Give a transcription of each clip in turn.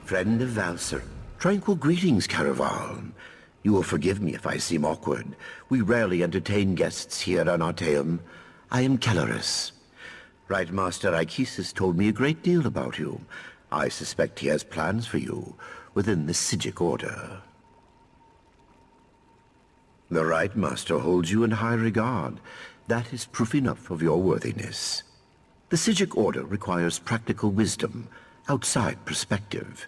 Friend of Valser, tranquil greetings, Caraval. You will forgive me if I seem awkward. We rarely entertain guests here on Artaeum. I am Kelleris. Right Master Ichesis told me a great deal about you. I suspect he has plans for you within the Psijic Order. The Right Master holds you in high regard. That is proof enough of your worthiness. The Psijic Order requires practical wisdom, outside perspective.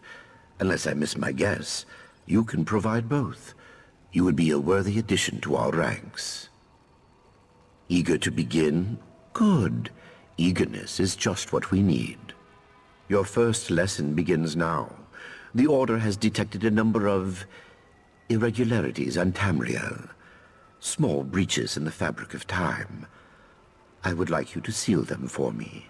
Unless I miss my guess, you can provide both. You would be a worthy addition to our ranks. Eager to begin? Good. Eagerness is just what we need. Your first lesson begins now. The Order has detected a number of irregularities on Tamriel. Small breaches in the fabric of time. I would like you to seal them for me.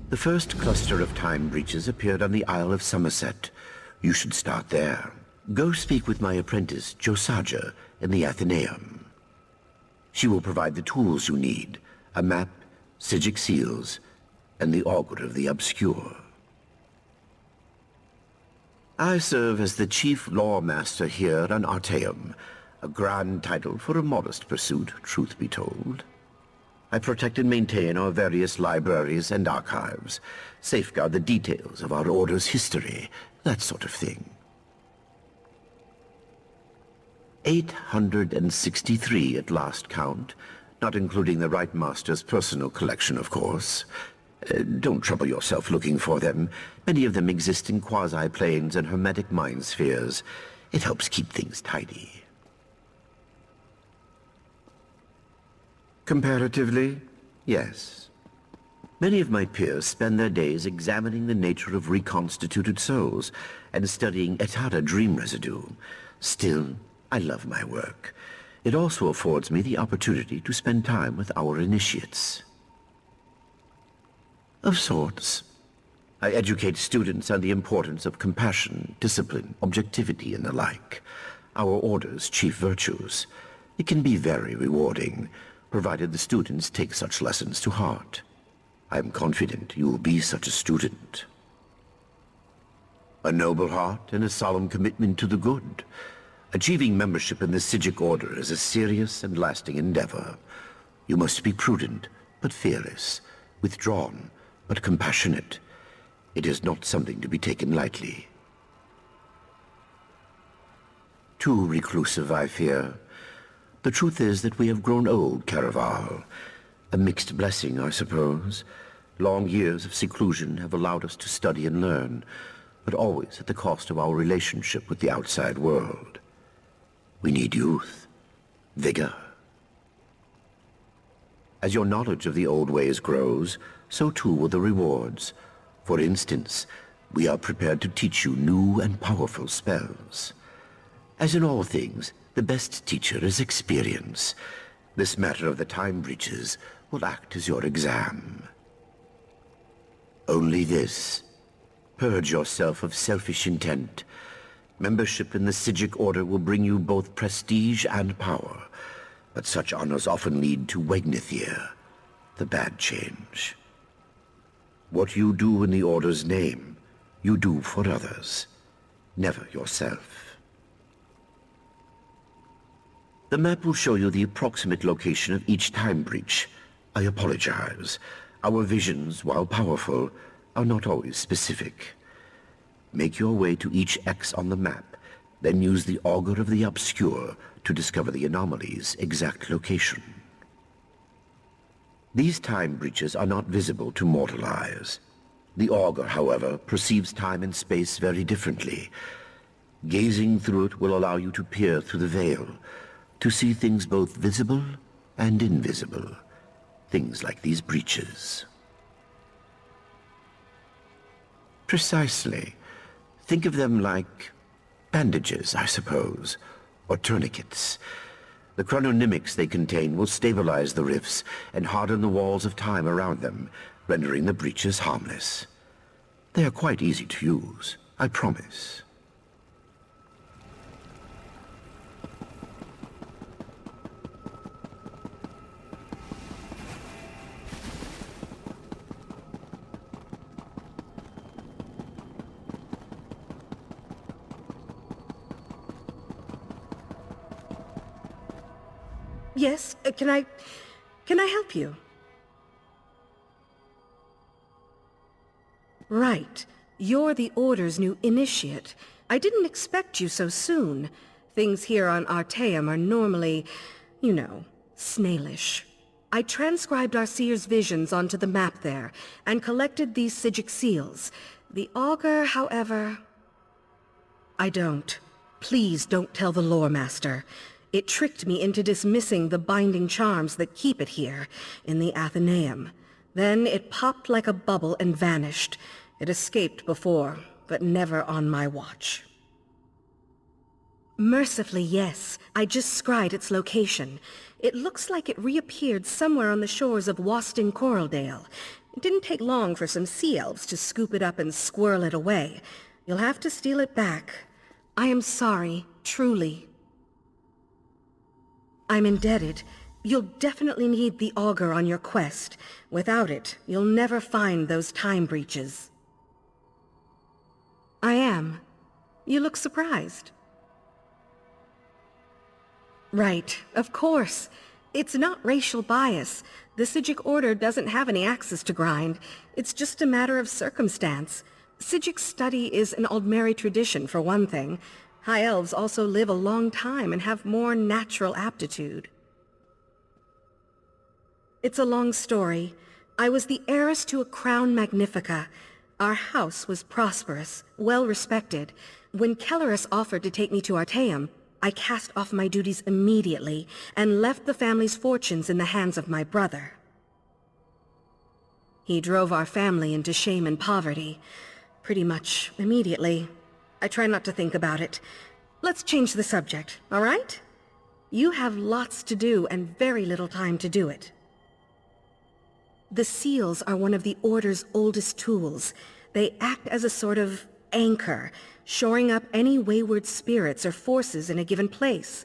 The first cluster of time breaches appeared on the Isle of Summerset. You should start there. Go speak with my apprentice, Josaja, in the Athenaeum. She will provide the tools you need, a map, Psijic seals, and the Augur of the Obscure. I serve as the Chief Law Master here on Artaeum, a grand title for a modest pursuit, truth be told. I protect and maintain our various libraries and archives, safeguard the details of our Order's history, that sort of thing. 863 at last count, not including the Right Master's personal collection, of course. Don't trouble yourself looking for them. Many of them exist in quasi-planes and hermetic mind spheres. It helps keep things tidy. Comparatively, yes. Many of my peers spend their days examining the nature of reconstituted souls and studying Etara dream residue. Still, I love my work. It also affords me the opportunity to spend time with our initiates. Of sorts. I educate students on the importance of compassion, discipline, objectivity, and the like. Our Order's chief virtues. It can be very rewarding, provided the students take such lessons to heart. I am confident you will be such a student. A noble heart and a solemn commitment to the good. Achieving membership in the Psijic Order is a serious and lasting endeavor. You must be prudent, but fearless, withdrawn, but compassionate. It is not something to be taken lightly. Too reclusive, I fear. The truth is that we have grown old, Caraval. A mixed blessing, I suppose. Long years of seclusion have allowed us to study and learn, but always at the cost of our relationship with the outside world. We need youth, vigor. As your knowledge of the old ways grows, so too will the rewards. For instance, we are prepared to teach you new and powerful spells. As in all things, the best teacher is experience. This matter of the time breaches will act as your exam. Only this. Purge yourself of selfish intent. Membership in the Psijic Order will bring you both prestige and power, but such honors often lead to Wegnithir, the bad change. What you do in the Order's name, you do for others, never yourself. The map will show you the approximate location of each time breach. I apologize. Our visions, while powerful, are not always specific. Make your way to each X on the map, then use the Augur of the Obscure to discover the anomaly's exact location. These time breaches are not visible to mortal eyes. The Augur, however, perceives time and space very differently. Gazing through it will allow you to peer through the veil, to see things both visible and invisible. Things like these breaches. Precisely. Think of them like bandages, I suppose, or tourniquets. The chrononymics they contain will stabilize the rifts and harden the walls of time around them, rendering the breaches harmless. They are quite easy to use, I promise. Yes, can I help you? Right. You're the Order's new initiate. I didn't expect you so soon. Things here on Artaeum are normally, you know, snailish. I transcribed our seer's visions onto the map there, and collected these Psijic seals. The augur, however... I don't. Please don't tell the Lore Master. It tricked me into dismissing the binding charms that keep it here, in the Athenaeum. Then it popped like a bubble and vanished. It escaped before, but never on my watch. Mercifully, yes. I just scryed its location. It looks like it reappeared somewhere on the shores of Wasting Coraldale. It didn't take long for some sea elves to scoop it up and squirrel it away. You'll have to steal it back. I am sorry, truly. I'm indebted. You'll definitely need the augur on your quest. Without it, you'll never find those time breaches. I am. You look surprised. Right, of course. It's not racial bias. The Psijic Order doesn't have any axes to grind. It's just a matter of circumstance. Psijic study is an Aldmeri tradition, for one thing. High Elves also live a long time and have more natural aptitude. It's a long story. I was the heiress to a crown magnifica. Our house was prosperous, well respected. When Kellerus offered to take me to Artaeum, I cast off my duties immediately and left the family's fortunes in the hands of my brother. He drove our family into shame and poverty, pretty much immediately. I try not to think about it. Let's change the subject, all right? You have lots to do and very little time to do it. The seals are one of the Order's oldest tools. They act as a sort of anchor, shoring up any wayward spirits or forces in a given place.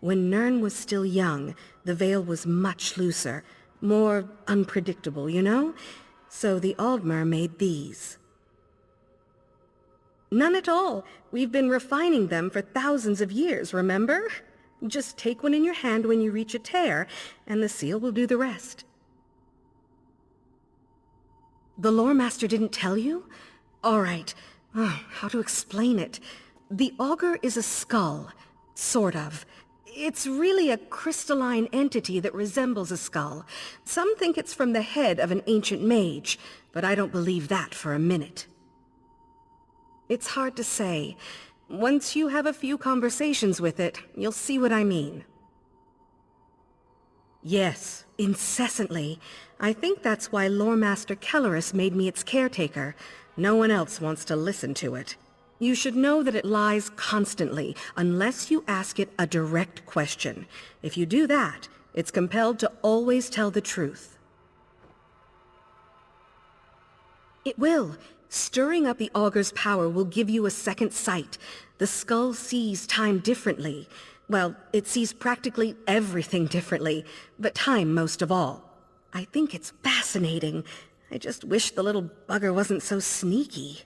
When Nirn was still young, the veil was much looser, more unpredictable, you know? So the Aldmer made these. None at all. We've been refining them for thousands of years, remember? Just take one in your hand when you reach a tear, and the seal will do the rest. The Lore Master didn't tell you? All right. How to explain it? The augur is a skull. Sort of. It's really a crystalline entity that resembles a skull. Some think it's from the head of an ancient mage, but I don't believe that for a minute. It's hard to say. Once you have a few conversations with it, you'll see what I mean. Yes, incessantly. I think that's why Lore Master Kellerus made me its caretaker. No one else wants to listen to it. You should know that it lies constantly, unless you ask it a direct question. If you do that, it's compelled to always tell the truth. It will. Stirring up the augur's power will give you a second sight. The skull sees time differently. Well, it sees practically everything differently, but time most of all. I think it's fascinating. I just wish the little bugger wasn't so sneaky.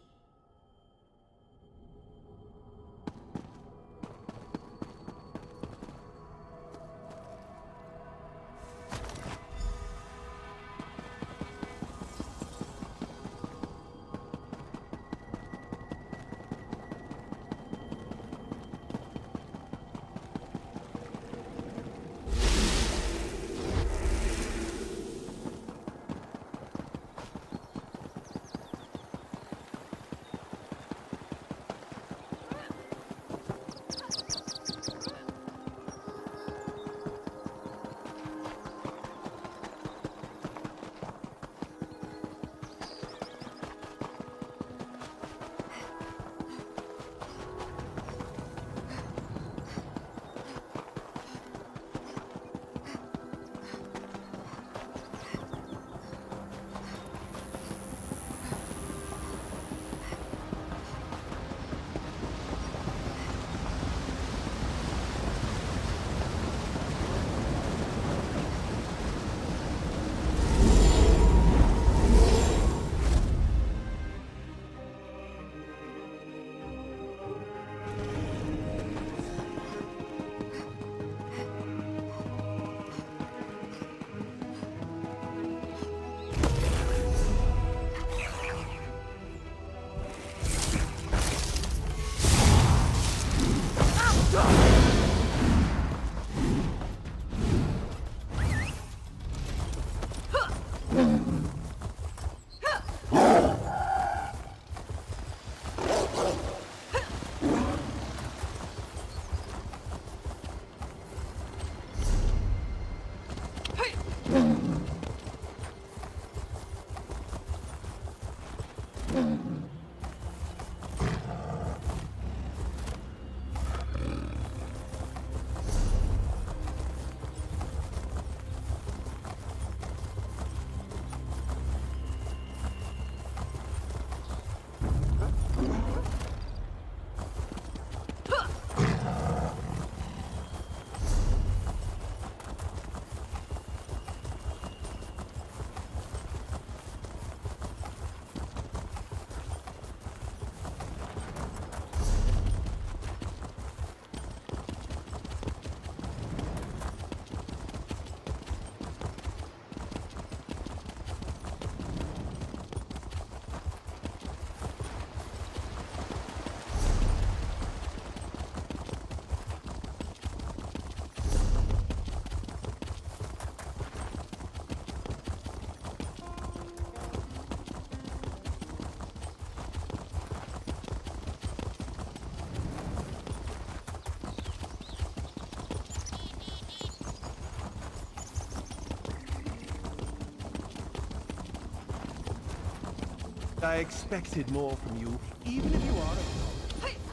I expected more from you, even if you are a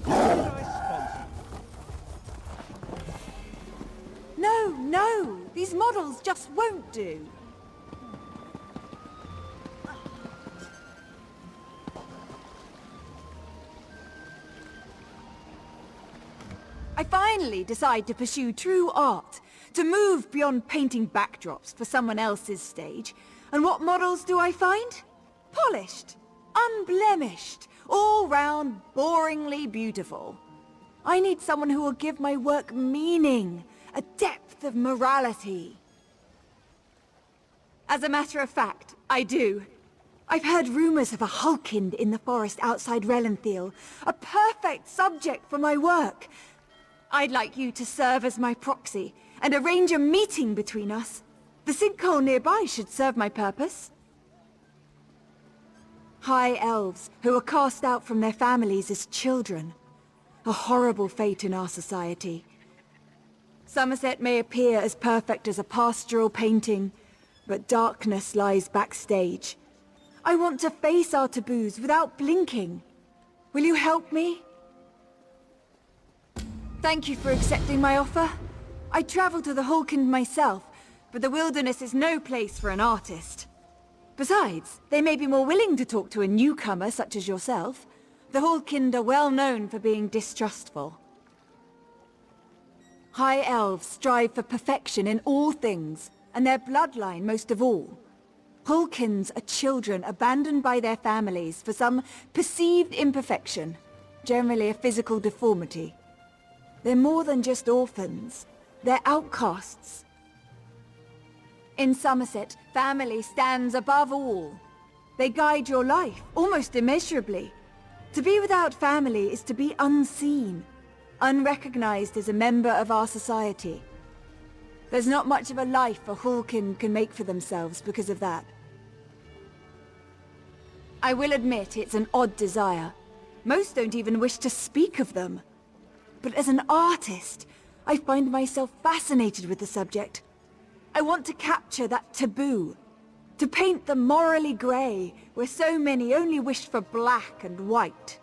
did I sponsor you? No! These models just won't do. I finally decide to pursue true art, to move beyond painting backdrops for someone else's stage. And what models do I find? Polished, unblemished, all round boringly beautiful. I need someone who will give my work meaning, a depth of morality. As a matter of fact, I do. I've heard rumors of a Hulkind in the forest outside Relenthiel, a perfect subject for my work. I'd like you to serve as my proxy, and arrange a meeting between us. The sinkhole nearby should serve my purpose. High elves, who are cast out from their families as children. A horrible fate in our society. Summerset may appear as perfect as a pastoral painting, but darkness lies backstage. I want to face our taboos without blinking. Will you help me? Thank you for accepting my offer. I travel to the Hulkind myself, but the wilderness is no place for an artist. Besides, they may be more willing to talk to a newcomer such as yourself. The Hulkind are well known for being distrustful. High elves strive for perfection in all things, and their bloodline most of all. Hulkinds are children abandoned by their families for some perceived imperfection, generally a physical deformity. They're more than just orphans. They're outcasts. In Summerset, family stands above all. They guide your life, almost immeasurably. To be without family is to be unseen, unrecognized as a member of our society. There's not much of a life a Hulkin can make for themselves because of that. I will admit it's an odd desire. Most don't even wish to speak of them. But as an artist, I find myself fascinated with the subject. I want to capture that taboo. To paint the morally grey, where so many only wish for black and white.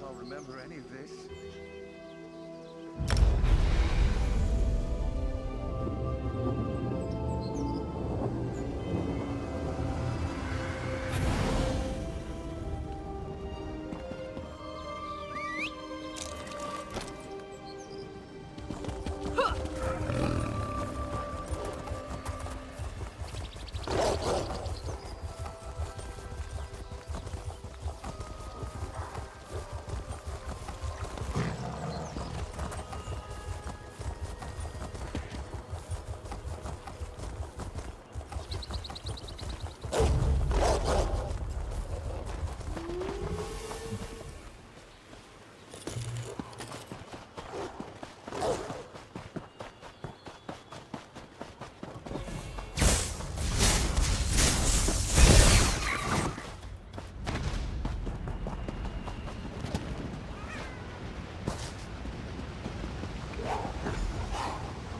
I'll remember any of this.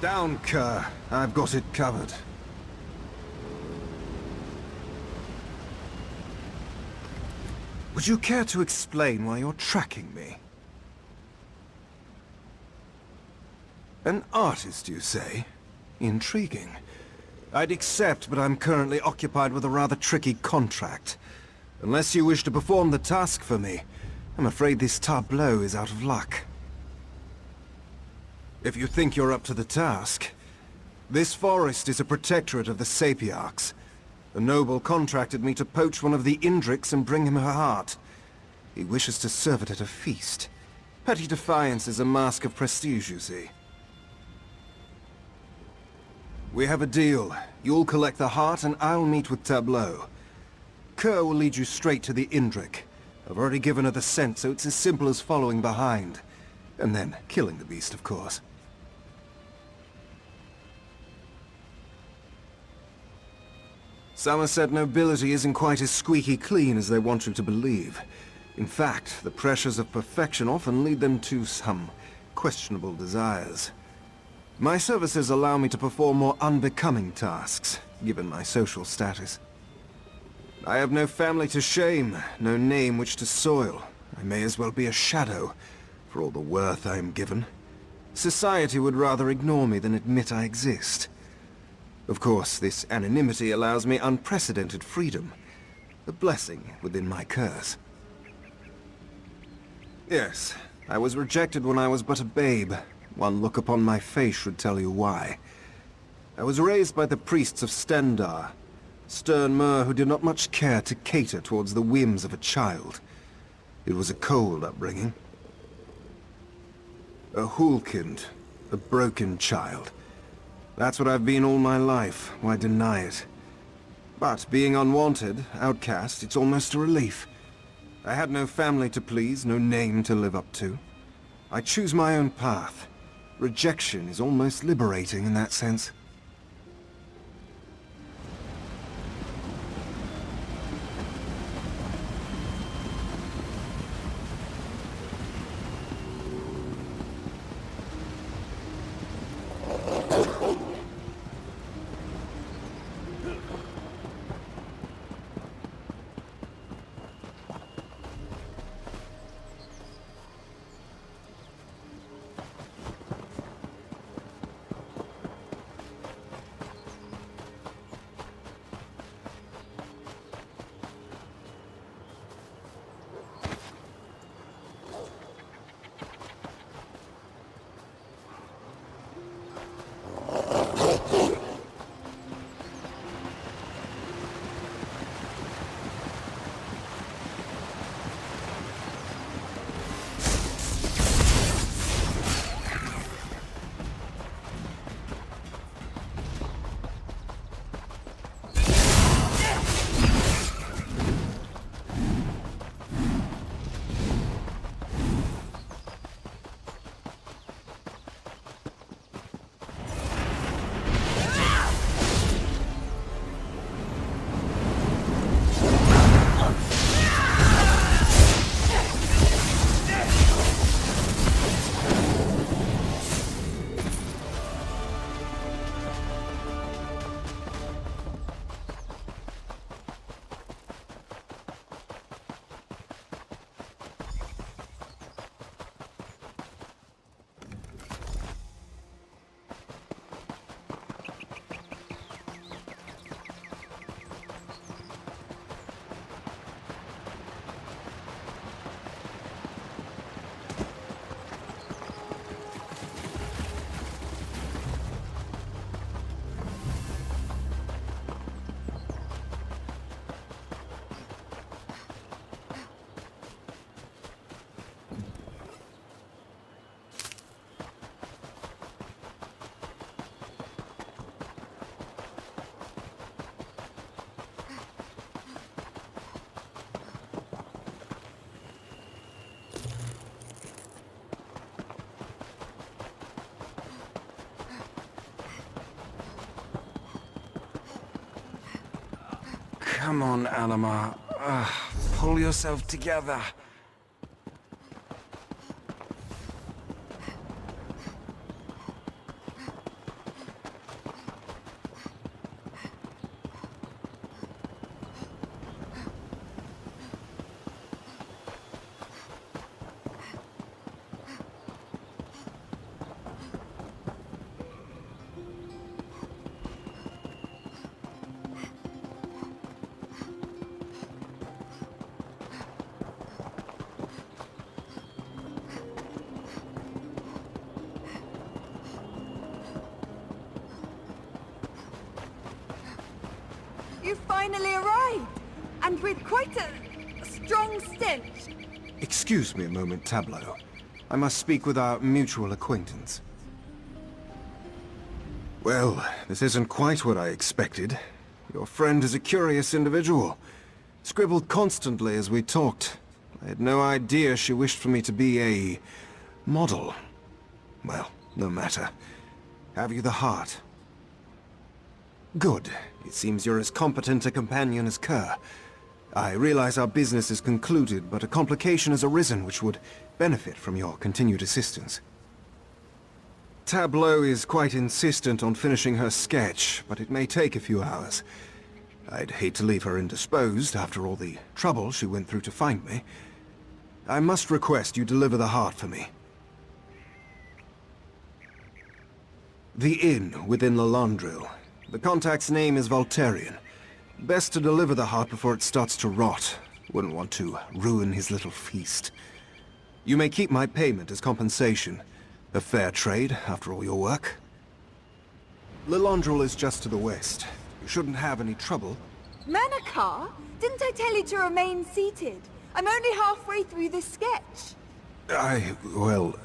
Down, Kerr. I've got it covered. Would you care to explain why you're tracking me? An artist, you say? Intriguing. I'd accept, but I'm currently occupied with a rather tricky contract. Unless you wish to perform the task for me, I'm afraid this tableau is out of luck. If you think you're up to the task. This forest is a protectorate of the Sapiarchs. A noble contracted me to poach one of the Indrics and bring him her heart. He wishes to serve it at a feast. Petty defiance is a mask of prestige, you see. We have a deal. You'll collect the heart and I'll meet with Tableau. Kerr will lead you straight to the Indrik. I've already given her the scent, so it's as simple as following behind. And then killing the beast, of course. Summerset nobility isn't quite as squeaky clean as they want you to believe. In fact, the pressures of perfection often lead them to some questionable desires. My services allow me to perform more unbecoming tasks, given my social status. I have no family to shame, no name which to soil. I may as well be a shadow, for all the worth I am given. Society would rather ignore me than admit I exist. Of course, this anonymity allows me unprecedented freedom. A blessing within my curse. Yes, I was rejected when I was but a babe. One look upon my face should tell you why. I was raised by the priests of Stendar, stern mer who did not much care to cater towards the whims of a child. It was a cold upbringing. A hulkind, a broken child. That's what I've been all my life, why deny it? But being unwanted, outcast, it's almost a relief. I had no family to please, no name to live up to. I choose my own path. Rejection is almost liberating in that sense. Come on, Alamar. Pull yourself together. You finally arrived! And with quite a strong stench. Excuse me a moment, Tableau. I must speak with our mutual acquaintance. Well, this isn't quite what I expected. Your friend is a curious individual. Scribbled constantly as we talked. I had no idea she wished for me to be a model. Well, no matter. Have you the heart? Good. It seems you're as competent a companion as Kerr. I realize our business is concluded, but a complication has arisen which would benefit from your continued assistance. Tableau is quite insistent on finishing her sketch, but it may take a few hours. I'd hate to leave her indisposed after all the trouble she went through to find me. I must request you deliver the heart for me. The inn within the Landrill. The contact's name is Voltarian. Best to deliver the heart before it starts to rot. Wouldn't want to ruin his little feast. You may keep my payment as compensation. A fair trade, after all your work. Lilandril is just to the west. You shouldn't have any trouble. Manakar? Didn't I tell you to remain seated? I'm only halfway through this sketch. Well,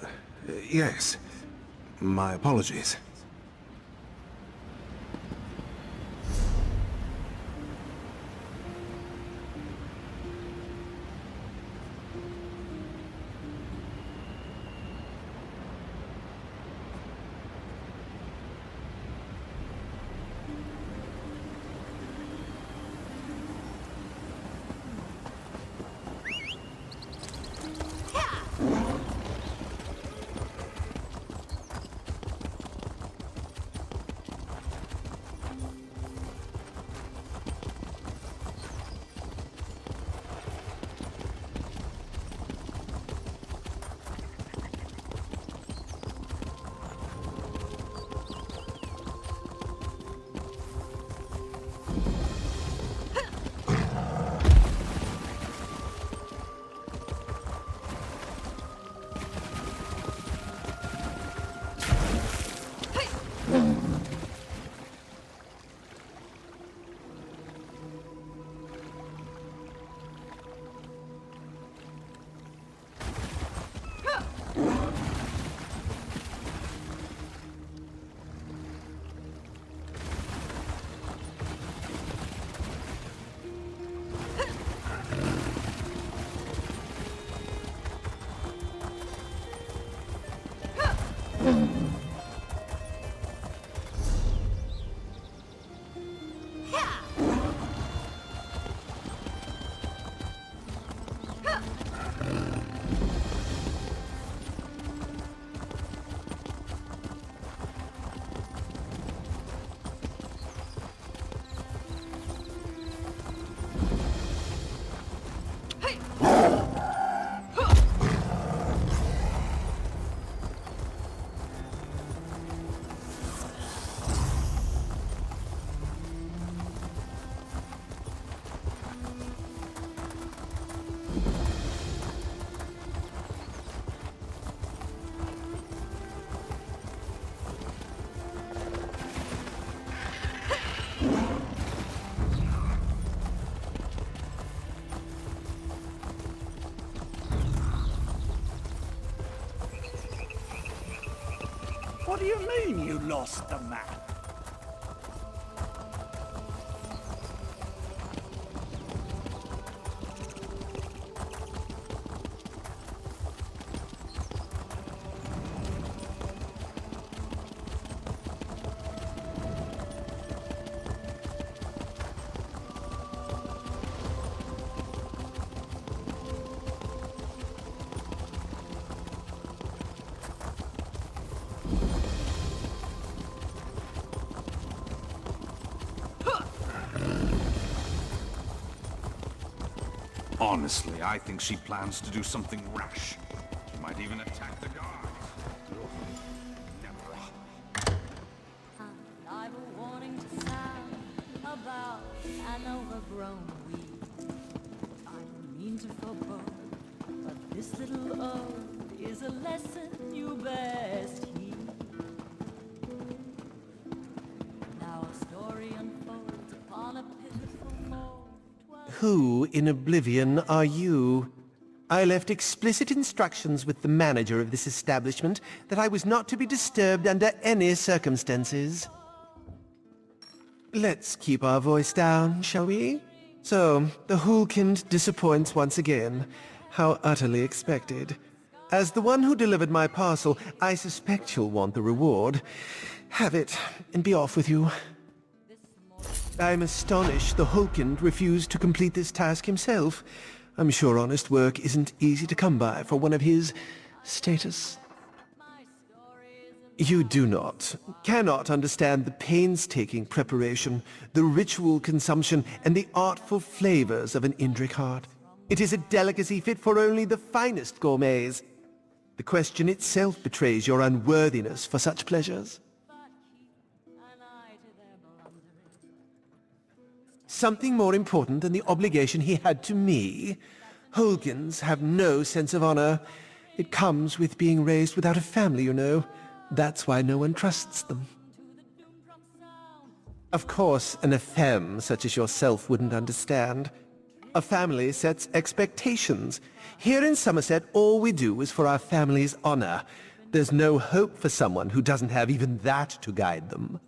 yes. My apologies. What do you mean you lost the map? Honestly, I think she plans to do something rash. She might even attack the guards. Never. I've a warning to sound about an overgrown weed. I don't mean to forebode, but this little ode is a lesson you best heed. Now a story unfolds upon a pivot. who in oblivion are you? I left explicit instructions with the manager of this establishment that I was not to be disturbed under any circumstances. Let's keep our voice down, shall we? So, the Hulkind disappoints once again. How utterly expected. As the one who delivered my parcel, I suspect you'll want the reward. Have it, and be off with you. I'm astonished the Hulkind refused to complete this task himself. I'm sure honest work isn't easy to come by for one of his status. You cannot understand the painstaking preparation, the ritual consumption, and the artful flavors of an Indrik heart. It is a delicacy fit for only the finest gourmets. The question itself betrays your unworthiness for such pleasures. Something more important than the obligation he had to me? Hulkins have no sense of honor. It comes with being raised without a family, you know. That's why no one trusts them. Of course, an femme such as yourself wouldn't understand. A family sets expectations. Here in Summerset, all we do is for our family's honor. There's no hope for someone who doesn't have even that to guide them.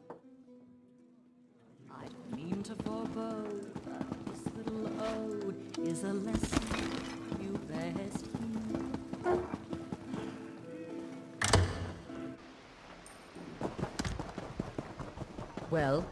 I don't mean to forebode, but this little ode is a lesson you best heed. Well,